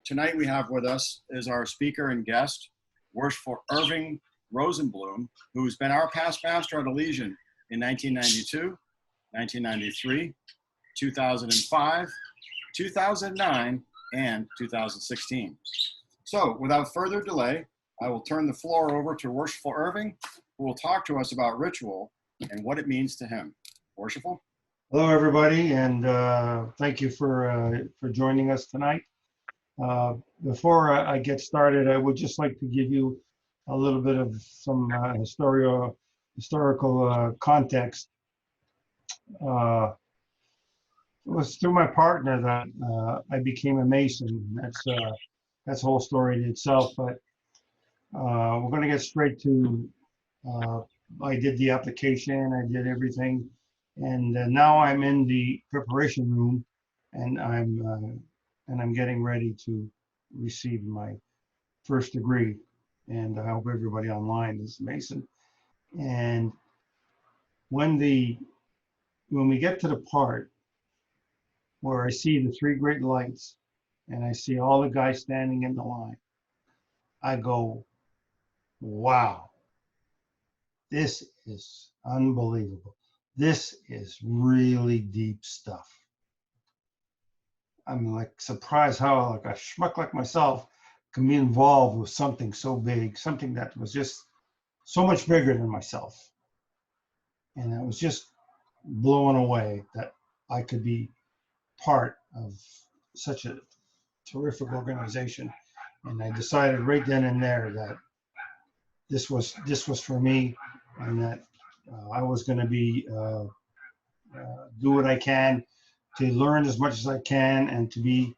Tonight we have with us is our speaker and guest, Worshipful Irving Rosenblum, who's been our past master at Elysian in 1992, 1993, 2005, 2009, and 2016. So without further delay, I will turn the floor over to Worshipful Irving, who will talk to us about ritual and what it means to him. Worshipful? Hello, everybody, and thank you for joining us tonight. Before I get started, I would just like to give you a little bit of some historical context. It was through my partner that I became a Mason. That's a whole story in itself, but we're going to get straight to. I did the application, I did everything, and now I'm in the preparation room, and I'm getting ready to receive my first degree. And I hope everybody online is Mason. And when we get to the part where I see the three great lights and I see all the guys standing in the line, I go, wow, this is unbelievable. This is really deep stuff. I'm like surprised how like a schmuck like myself can be involved with something so big, something that was just so much bigger than myself. And I was just blown away that I could be part of such a terrific organization. And I decided right then and there that this was for me, and that I was going to be do what I can to learn as much as I can and to be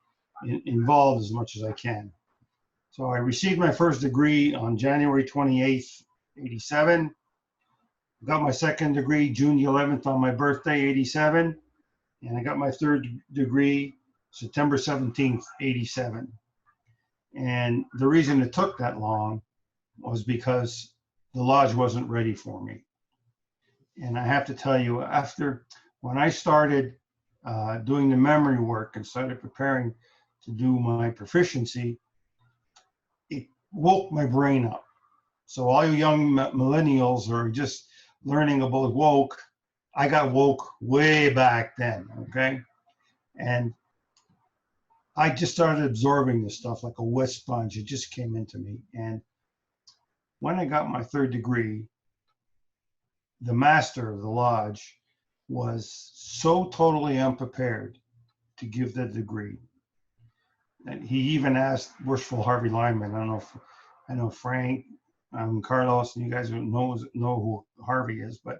involved as much as I can. So I received my first degree on January 28th, 87. Got my second degree June 11th on my birthday, 87. And I got my third degree September 17th, 87. And the reason it took that long was because the lodge wasn't ready for me. And I have to tell you, when I started doing the memory work and started preparing to do my proficiency, it woke my brain up. So all you young millennials are just learning about woke. I got woke way back then, okay? And I just started absorbing this stuff like a wet sponge. It just came into me. And when I got my third degree, the master of the lodge was so totally unprepared to give the degree. And he even asked Worshipful Harvey Lyman. I know Frank, Carlos, and you guys know who Harvey is, but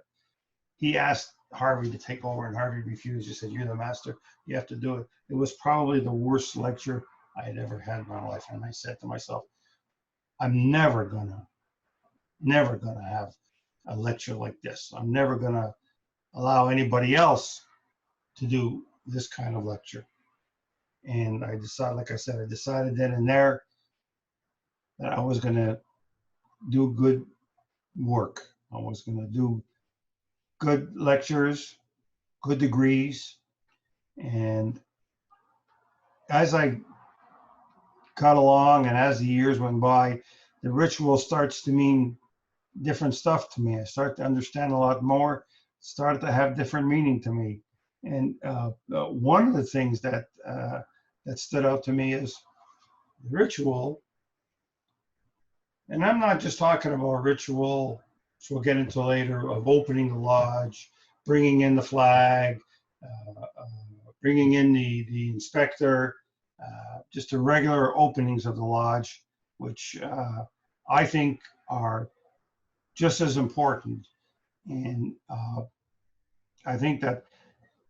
he asked Harvey to take over, and Harvey refused. He said, "You're the master. You have to do it." It was probably the worst lecture I had ever had in my life. And I said to myself, I'm never gonna have a lecture like this. I'm never gonna allow anybody else to do this kind of lecture. And I decided, like I said, I decided then and there that I was gonna do good work. I was gonna do good lectures, good degrees. And as I got along and as the years went by, the ritual starts to mean different stuff to me. I start to understand a lot more, started to have different meaning to me. And one of the things that stood out to me is ritual. And I'm not just talking about ritual, which we'll get into later, of opening the lodge, bringing in the flag, bringing in the inspector, just the regular openings of the lodge, which I think are just as important. And I think that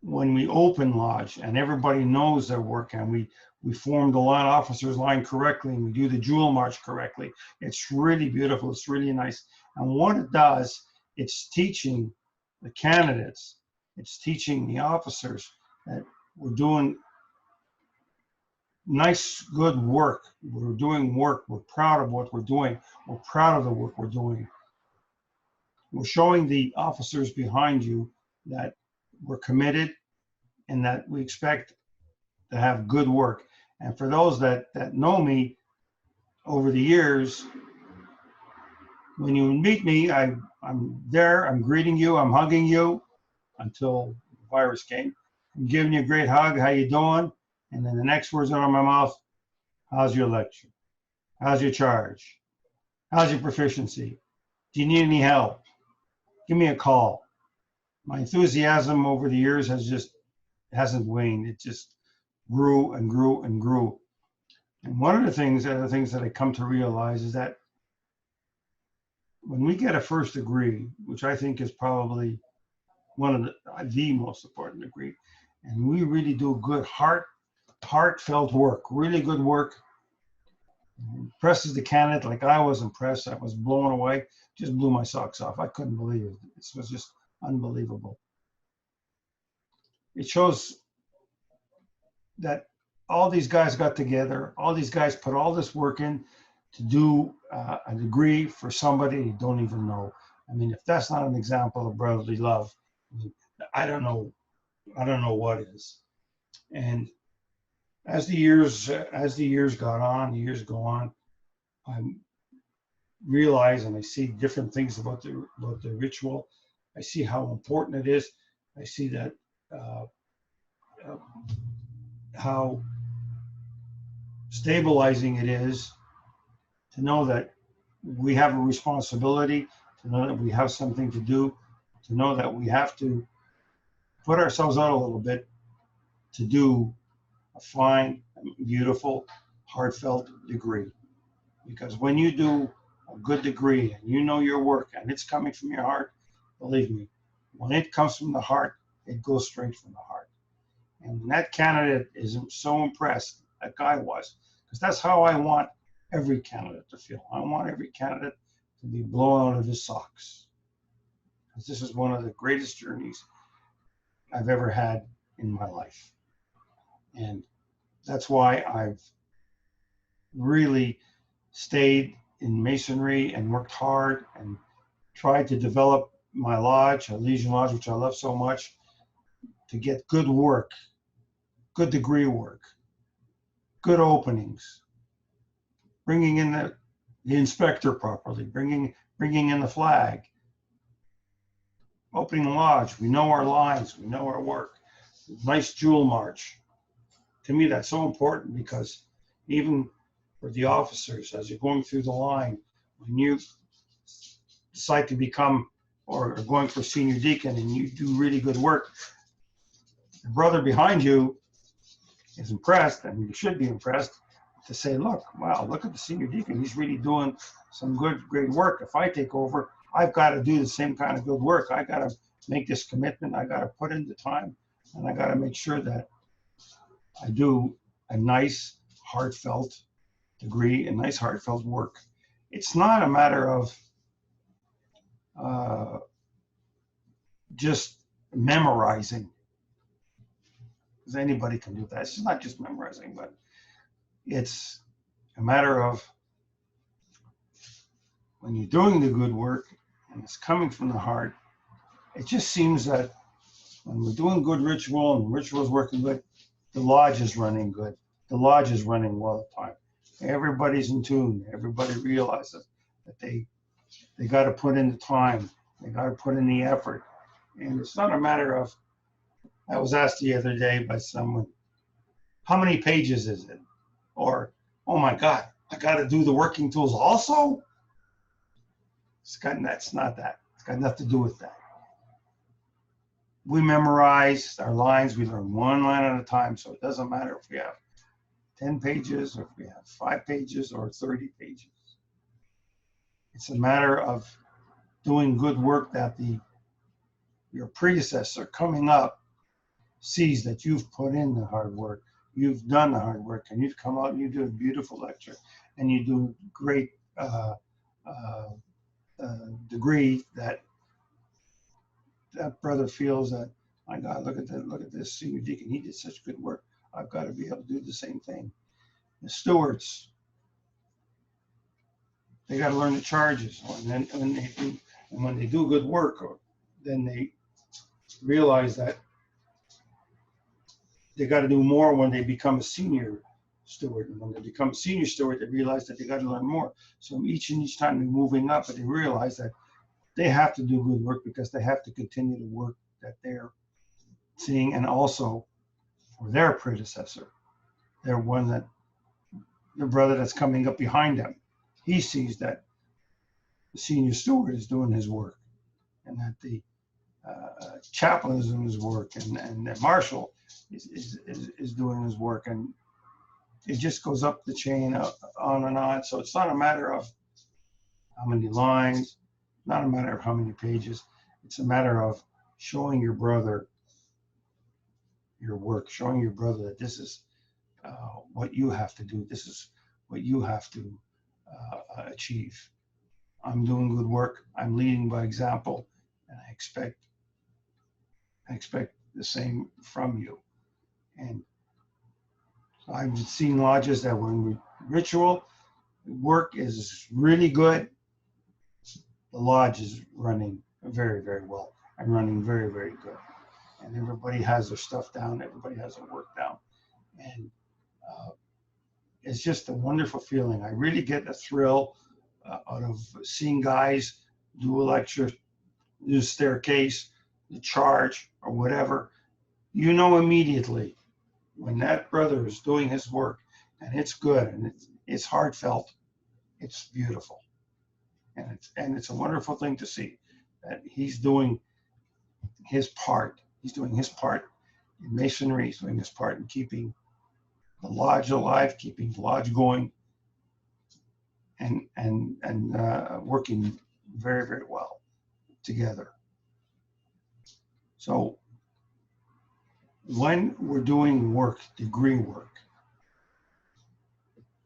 when we open lodge and everybody knows their work, and we form the line officers line correctly, and we do the jewel march correctly, it's really beautiful. It's really nice. And what it does, it's teaching the candidates, it's teaching the officers that we're doing nice, good work. We're doing work. We're proud of what we're doing. We're proud of the work we're doing. We're showing the officers behind you that we're committed and that we expect to have good work. And for those that know me over the years, when you meet me, I'm there, I'm greeting you, I'm hugging you until the virus came. I'm giving you a great hug, how you doing? And then the next words out of my mouth, how's your lecture? How's your charge? How's your proficiency? Do you need any help? Give me a call. My enthusiasm over the years hasn't waned. It just grew and grew and grew. And one of the things that I come to realize is that when we get a first degree, which I think is probably one of the most important degree, and we really do good heartfelt work, really good work, impresses the candidate like I was impressed. I was blown away, just blew my socks off. I couldn't believe it. This was just unbelievable. It shows that all these guys got together, all these guys put all this work in to do a degree for somebody you don't even know. I mean, if that's not an example of brotherly love, I don't know what is. And as the years go on, I realize and I see different things about the ritual. I see how important it is. I see that how stabilizing it is to know that we have a responsibility, to know that we have something to do, to know that we have to put ourselves out a little bit to do a fine, beautiful, heartfelt degree. Because when you do a good degree and you know your work and it's coming from your heart, believe me, when it comes from the heart, it goes straight from the heart. And when that candidate is so impressed, that guy was, because that's how I want every candidate to feel. I want every candidate to be blown out of his socks. Because this is one of the greatest journeys I've ever had in my life. And that's why I've really stayed in Masonry and worked hard and tried to develop my lodge, Elysian Lodge, which I love so much, to get good work, good degree work, good openings, bringing in the inspector properly, bringing in the flag, opening the lodge. We know our lines, we know our work. Nice jewel march. To me, that's so important because even for the officers, as you're going through the line, when you decide to become or are going for senior deacon and you do really good work, the brother behind you is impressed, and you should be impressed, to say, look, wow, look at the senior deacon. He's really doing some great work. If I take over, I've got to do the same kind of good work. I got to make this commitment. I got to put in the time, and I got to make sure that I do a nice, heartfelt degree and nice, heartfelt work. It's not a matter of just memorizing, because anybody can do that. It's not just memorizing, but it's a matter of when you're doing the good work and it's coming from the heart, it just seems that when we're doing good ritual and the ritual is working good, the lodge is running good. The lodge is running well at the time. Everybody's in tune. Everybody realizes that they got to put in the time. They got to put in the effort. And it's not a matter of, I was asked the other day by someone, how many pages is it? Or, oh my God, I got to do the working tools also? That's not that. It's got nothing to do with that. We memorize our lines. We learn one line at a time. So it doesn't matter if we have 10 pages or if we have 5 pages or 30 pages. It's a matter of doing good work that your predecessor coming up sees that you've put in the hard work. You've done the hard work, and you've come out and you do a beautiful lecture, and you do great degree that brother feels that, my God, look at this senior deacon. He did such good work. I've got to be able to do the same thing. The stewards, they got to learn the charges, and then when they do good work, then they realize that they got to do more when they become a senior steward. And when they become senior steward, they realize that they got to learn more. So each time they're moving up, but they realize that they have to do good work because they have to continue the work that they're seeing, and also for their predecessor, they're one that the brother that's coming up behind them, he sees that the senior steward is doing his work, and that the chaplain is doing his work, and the marshal is doing his work, and it just goes up the chain, on and on. So it's not a matter of how many lines, not a matter of how many pages. It's a matter of showing your brother your work, showing your brother that this is what you have to do. This is what you have to achieve. I'm doing good work. I'm leading by example, and I expect the same from you. And I've seen lodges that when ritual work is really good, the lodge is running very, very well and running very, very good. And everybody has their stuff down. Everybody has their work down. And it's just a wonderful feeling. I really get a thrill out of seeing guys do a lecture, do a staircase, the charge, or whatever. You know immediately when that brother is doing his work, and it's good, and it's heartfelt, it's beautiful. And it's a wonderful thing to see that he's doing his part. He's doing his part in masonry. He's doing his part in keeping the lodge alive, keeping the lodge going, and working very, very well together. So when we're doing work, degree work,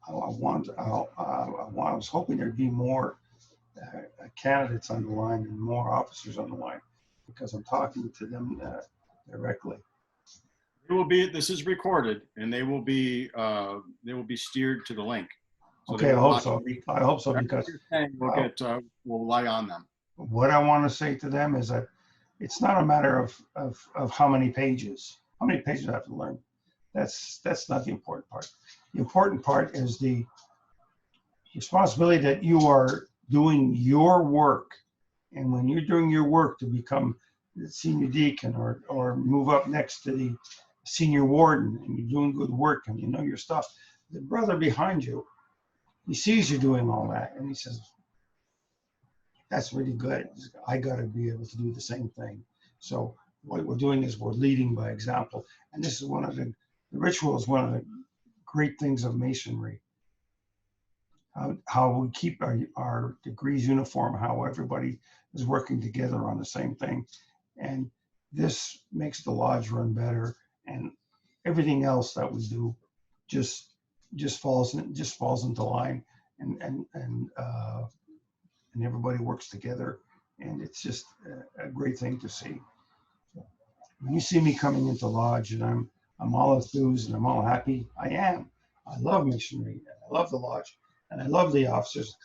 I was hoping there'd be more candidates on the line and more officers on the line, because I'm talking to them directly. It will be. This is recorded, and they will be steered to the link. So okay, I hope so. I hope so, because we'll rely on them. What I want to say to them is that it's not a matter of how many pages. How many pages I have to learn. That's not the important part. The important part is the responsibility that you are doing your work. And when you're doing your work to become the senior deacon or move up next to the senior warden, and you're doing good work and you know your stuff, the brother behind you, he sees you doing all that and he says, that's really good. I got to be able to do the same thing. So what we're doing is we're leading by example. And this is one of the ritual is one of the great things of masonry. How we keep our degrees uniform, how everybody is working together on the same thing. And this makes the lodge run better, and everything else that we do just falls into line, and everybody works together, and it's just a great thing to see. So when you see me coming into lodge and I'm all enthused and I'm all happy, I am. I love masonry, I love the lodge, and I love the officers.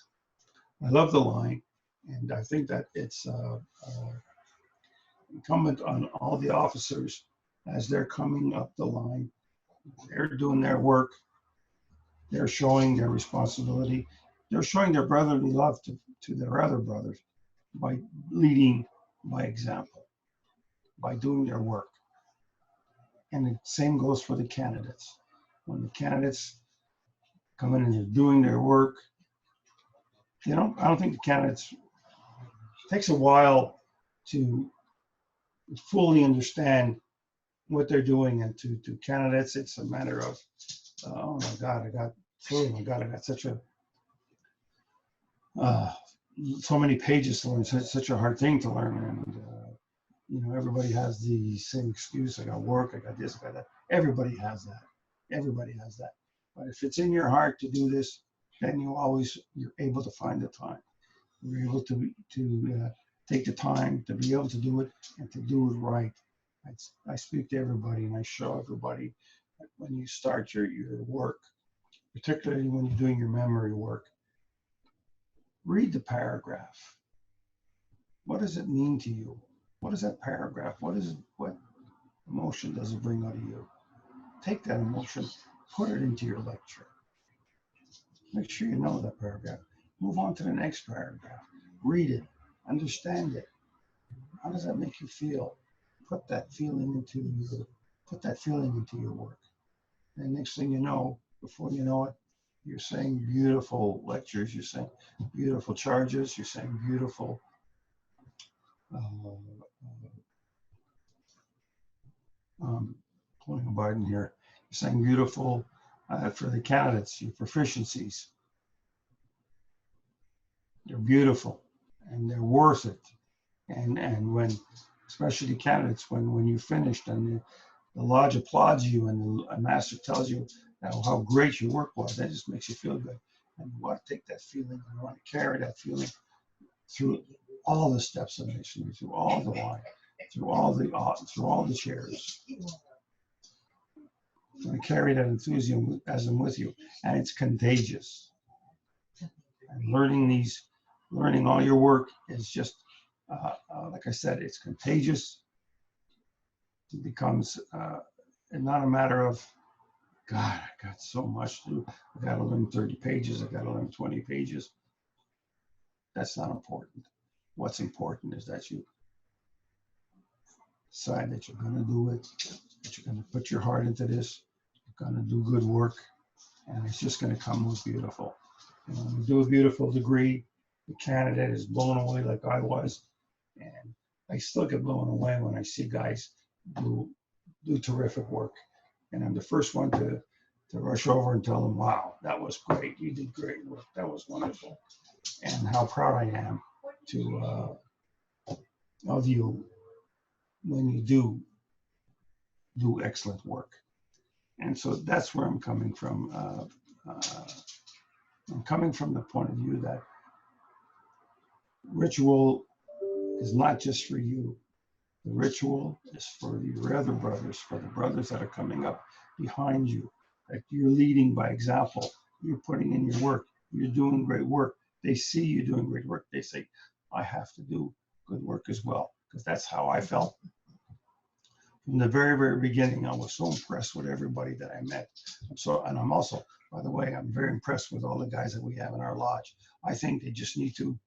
I love the line, and I think that it's incumbent on all the officers as they're coming up the line. They're doing their work. They're showing their responsibility. They're showing their brotherly love to their other brothers by leading by example, by doing their work. And the same goes for the candidates. When the candidates come in and they're doing their work, I don't think the candidates, it takes a while to fully understand what they're doing, and to candidates, it's a matter of, oh my God, I got such a, so many pages to learn, such a hard thing to learn. And, everybody has the same excuse. I got work, I got this, I got that. Everybody has that. Everybody has that. But if it's in your heart to do this, then you're able to find the time. You're able to take the time to be able to do it and to do it right. I speak to everybody and I show everybody that when you start your work, particularly when you're doing your memory work, read the paragraph. What does it mean to you? What is that paragraph? What emotion does it bring out of you? Take that emotion put it into your lecture. Make sure you know that paragraph. Move on to the next paragraph. Read it. Understand it. How does that make you feel? Put that feeling into your work. And next thing you know, before you know it, you're saying beautiful lectures. You're saying beautiful charges. You're saying beautiful pulling a Biden here. You're saying beautiful for the candidates, your proficiencies. They're beautiful and they're worth it. And when, especially the candidates, when you finished and the lodge applauds you and the master tells you how great your work was, that just makes you feel good. And you want to take that feeling and you want to carry that feeling through all the steps of masonry, through all the line, through all the chairs. You want to carry that enthusiasm with you, and it's contagious. And learning all your work is just, like I said, it's contagious. It becomes not a matter of, God, I got so much to do. I got to learn 30 pages. I got to learn 20 pages. That's not important. What's important is that you decide that you're going to do it, that you're going to put your heart into this, you're going to do good work, and it's just going to come out beautiful. And when you do a beautiful degree, the candidate is blown away like I was, and I still get blown away when I see guys do terrific work. And I'm the first one to rush over and tell them, wow, that was great. You did great work. That was wonderful. And how proud I am of you when you do excellent work. And so that's where I'm coming from. I'm coming from the point of view that ritual is not just for you. The ritual is for your other brothers, for the brothers that are coming up behind you, that you're leading by example. You're putting in your work. You're doing great work. They see you doing great work. They say, I have to do good work as well, because that's how I felt. From the very, very beginning, I was so impressed with everybody that I met. And I'm also, by the way, I'm very impressed with all the guys that we have in our lodge. I think they just need to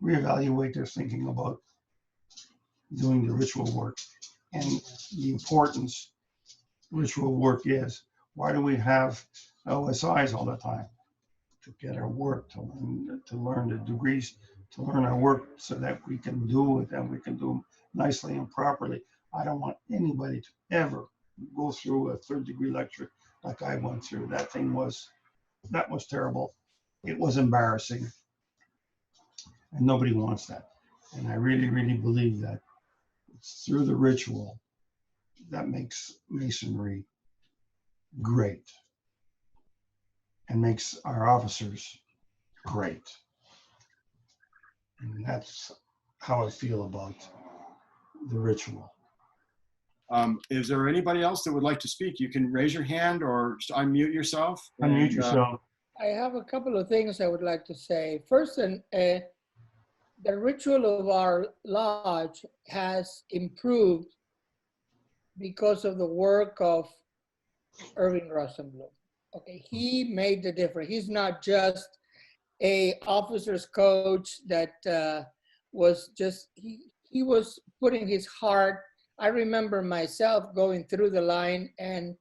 reevaluate their thinking about doing the ritual work and the importance ritual work is. Why do we have OSIs all the time? To get our work, to learn the degrees, to learn our work so that we can do it and we can do nicely and properly. I don't want anybody to ever go through a third degree lecture like I went through. That was terrible. It was embarrassing. And nobody wants that. And I really, really believe that it's through the ritual that makes Masonry great and makes our officers great. And that's how I feel about the ritual. Is there anybody else that would like to speak? You can raise your hand or unmute yourself. Unmute yourself. I have a couple of things I would like to say. First, the ritual of our lodge has improved because of the work of Irving Rosenblum. Okay, he made the difference. He's not just a officer's coach that was just, he was putting his heart. I remember myself going through the line and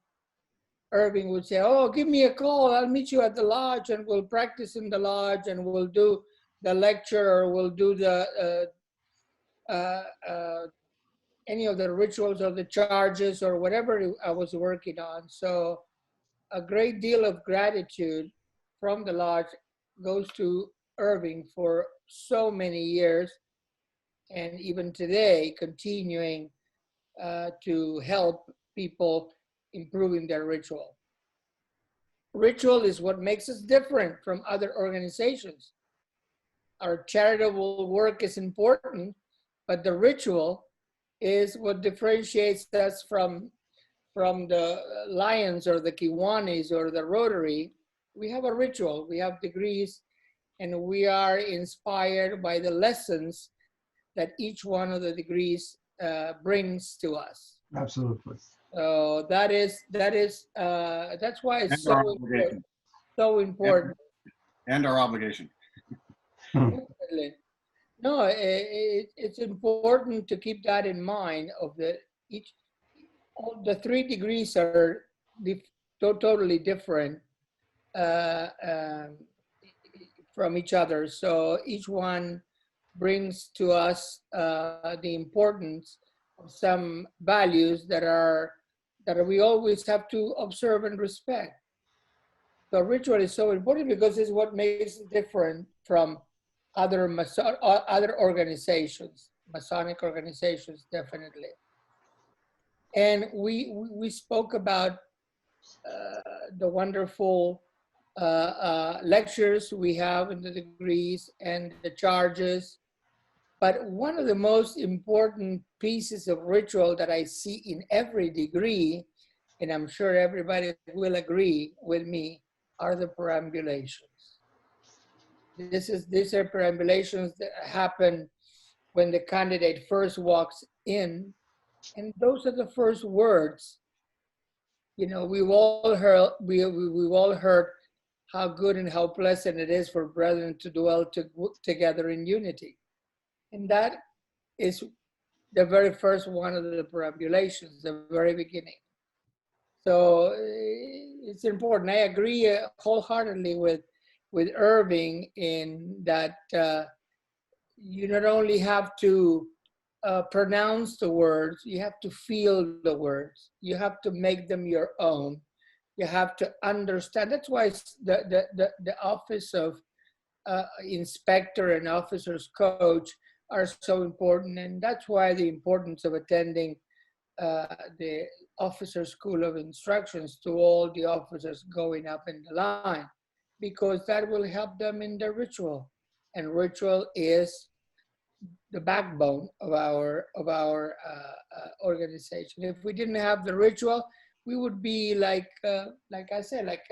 Irving would say, oh, give me a call. I'll meet you at the lodge and we'll practice in the lodge and we'll do the lecture or we'll do the any of the rituals or the charges or whatever I was working on. So a great deal of gratitude from the lodge goes to Irving for so many years and even today continuing to help people improving their ritual. Ritual is what makes us different from other organizations. Our charitable work is important, but the ritual is what differentiates us from the Lions or the Kiwanis or the Rotary. We have a ritual, we have degrees, and we are inspired by the lessons that each one of the degrees brings to us. Absolutely. So that's why it's And so our important. obligation. So important. And our obligation. Definitely. No, it's important to keep that in mind. Each, all the 3 degrees are totally different uh, um, from each other. So each one brings to us the importance of some values that we always have to observe and respect. So ritual is so important because it's what makes it different from other organizations, Masonic organizations, definitely. And we spoke about the wonderful lectures we have in the degrees and the charges. But one of the most important pieces of ritual that I see in every degree, and I'm sure everybody will agree with me, are the perambulations. These are perambulations that happen when the candidate first walks in, and those are the first words. You know, we've all heard how good and how pleasant it is for brethren to dwell together in unity, and that is the very first one of the perambulations, the very beginning. So it's important. I agree wholeheartedly with Irving in that you not only have to pronounce the words, you have to feel the words. You have to make them your own. You have to understand. That's why the office of inspector and officer's coach are so important. And that's why the importance of attending the officer school of instructions to all the officers going up in the line, because that will help them in their ritual. And ritual is the backbone of our organization. If we didn't have the ritual, we would be like I said, like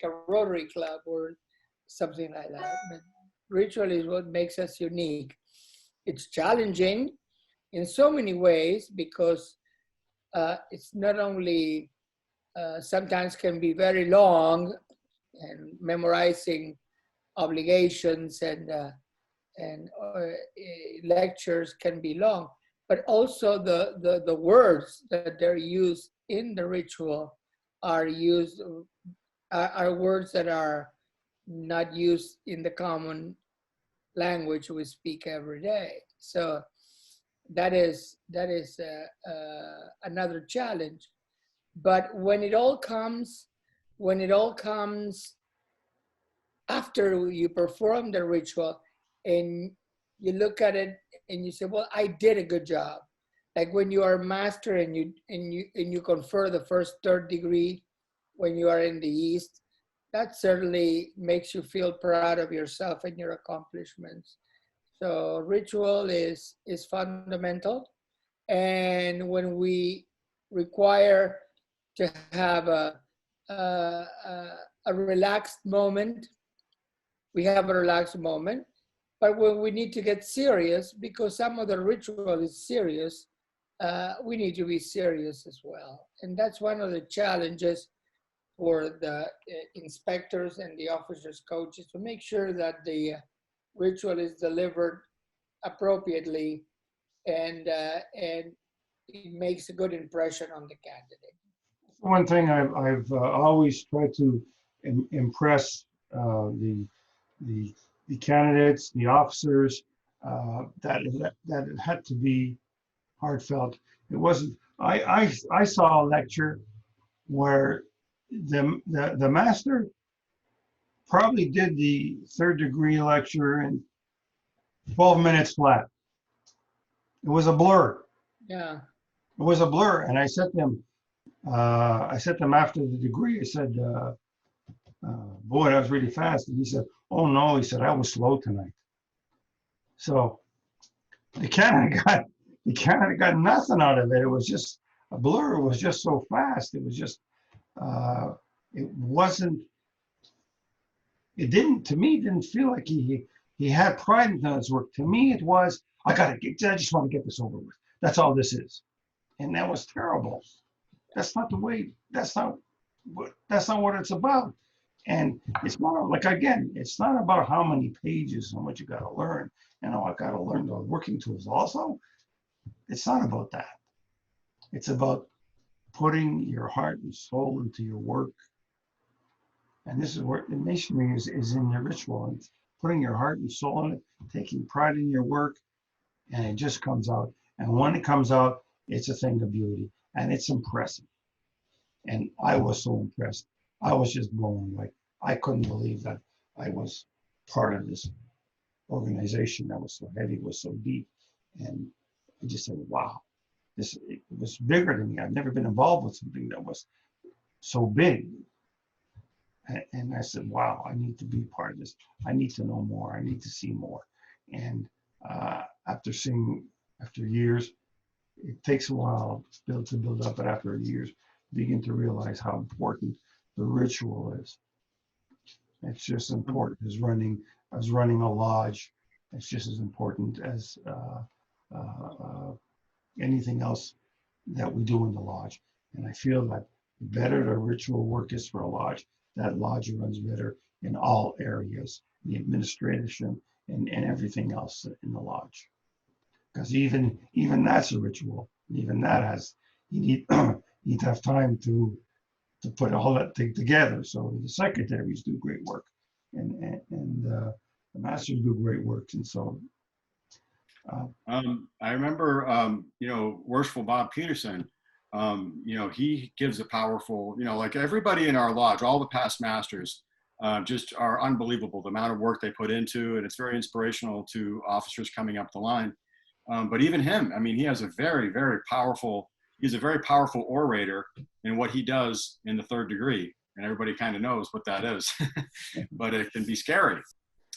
a Rotary Club or something like that. But ritual is what makes us unique. It's challenging in so many ways because it's not only sometimes can be very long and memorizing obligations and lectures can be long, but also the words that they're used in the ritual are words that are not used in the common language we speak every day. So that is another challenge. But when it all comes after you perform the ritual and you look at it and you say, well, I did a good job. Like when you are a master and you confer the first 3rd degree when you are in the East, that certainly makes you feel proud of yourself and your accomplishments. So ritual is fundamental. And when we require to have a relaxed moment, we have a relaxed moment. But when we need to get serious, because some of the ritual is serious, we need to be serious as well. And that's one of the challenges for the inspectors and the officers' coaches, to make sure that the ritual is delivered appropriately and it makes a good impression on the candidate. One thing I've always tried to impress the candidates, the officers, that it had to be heartfelt. It wasn't. I saw a lecture where the master probably did the 3rd degree lecture in 12 minutes flat. It was a blur. Yeah. It was a blur, and I said to him, after the degree, I said, boy, that was really fast. And he said, oh no, he said, I was slow tonight. So the candidate got nothing out of it. It was just a blur. It was just so fast. It was just, to me, it didn't feel like he had pride in his work. To me, it was, I just want to get this over with. That's all this is. And that was terrible. That's not the way. That's not what it's about. And it's not like, again, it's not about how many pages and what you got to learn. You know, I got to learn the working tools also. It's not about that. It's about putting your heart and soul into your work. And this is where the masonry is in your ritual. And putting your heart and soul in it, taking pride in your work, and it just comes out. And when it comes out, it's a thing of beauty, and it's impressive. And I was so impressed. I was just blown away. I couldn't believe that I was part of this organization that was so heavy, was so deep. And I just said, wow, it was bigger than me. I've never been involved with something that was so big. And I said, wow, I need to be part of this. I need to know more. I need to see more. And after years, it takes a while to build up, but after years, begin to realize how important the ritual is. It's just important as running a lodge. It's just as important as anything else that we do in the lodge. And I feel that the better the ritual work is for a lodge, that lodge runs better in all areas, the administration and everything else in the lodge. Because even that's a ritual. Even that you need to have time to put all that thing together. So the secretaries do great work, and the masters do great work. And so I remember, Worshipful Bob Peterson. He gives a powerful, like everybody in our lodge, all the past masters, just are unbelievable. The amount of work they put into it. It's very inspirational to officers coming up the line. But even him, I mean, he has a very, very powerful. He's a very powerful orator in what he does in the third degree, and everybody kind of knows what that is. But it can be scary.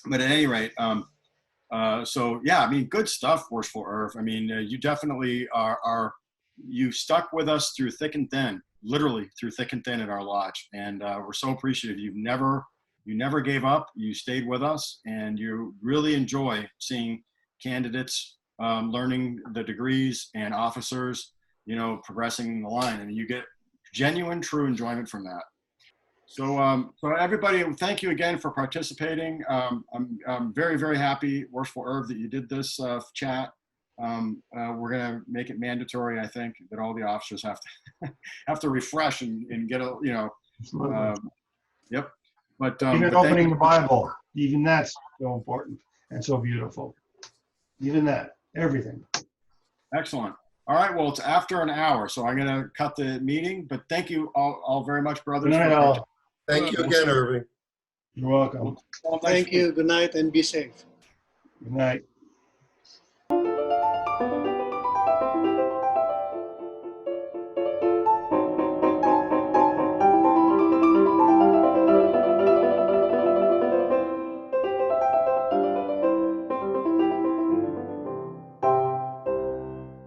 But at any rate, so yeah, I mean, good stuff, Worshipful Irv. I mean, you definitely you stuck with us through thick and thin, literally through thick and thin in our lodge, and we're so appreciative. You never gave up. You stayed with us, and you really enjoy seeing candidates learning the degrees and officers, progressing the line, and you get genuine, true enjoyment from that. So, so everybody, thank you again for participating. I'm very, very happy, Worshipful Irv, that you did this chat. We're gonna make it mandatory, I think, that all the officers have to refresh and get a, yep. But even opening the Bible, even that's so important and so beautiful. Even that, everything. Excellent. All right, well, it's after an hour, so I'm gonna cut the meeting, but thank you all very much, brothers. Good night, all. Thank you again, Irving. You're welcome. Thank you. Good night and be safe. Good night.